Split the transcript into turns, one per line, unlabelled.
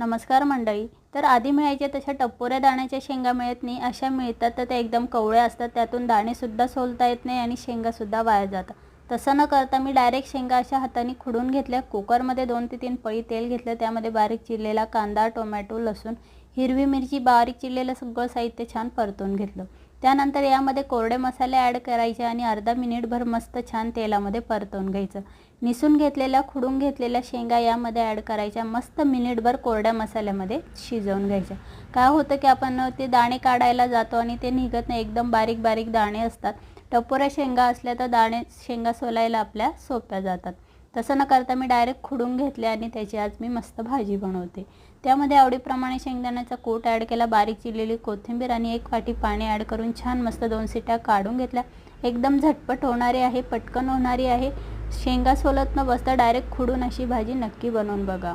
नमस्कार मंडळी. तर आधी मिळायच्या तशा टपोऱ्या दाण्याच्या शेंगा मिळत नाही, अशा मिळतात तर त्या एकदम कवळ्या असतात, त्यातून दाणेसुद्धा सोलता येत नाही आणि शेंगासुद्धा वाया जातात. तसं न करता मी डायरेक्ट शेंगा अशा हाताने खुडून घेतल्या. कुकरमध्ये 2 ते 3 पळी तेल घेतलं, त्यामध्ये बारीक चिरलेला कांदा, टोमॅटो, लसूण, हिरवी मिरची, बारीक चिरलेलं सगळं साहित्य छान परतून घेतलं. त्यानंतर यामध्ये कोरडे मसाले ॲड करायचे आणि अर्धा मिनिटभर मस्त छान तेलामध्ये परतवून घ्यायचं. निसून घेतलेल्या खुडून घेतलेल्या शेंगा यामध्ये ॲड करायच्या. मस्त मिनिटभर कोरड्या मसाल्यामध्ये शिजवून घ्यायच्या. काय होतं की आपण ते दाणे काढायला जातो आणि ते निघत नाही, एकदम बारीक बारीक दाणे असतात. टपोऱ्या शेंगा असल्या तर शेंगा सोलायला आपल्या सोप्या जातात. तसं न करता मी डायरेक्ट खुडून घेतले आणि त्याची आज मी मस्त भाजी बनवते. त्यामध्ये आवडीप्रमाणे शेंगदाण्याचा कूट ॲड केला, बारीक चिरलेली कोथिंबीर आणि 1 वाटी पाणी ॲड करून छान मस्त 2 शिट्या काढून घेतल्या. एकदम झटपट होणारी आहे, पटकन होणारी आहे. शेंगा सोलत न बसता डायरेक्ट खुडून अशी भाजी नक्की बनवून बघा.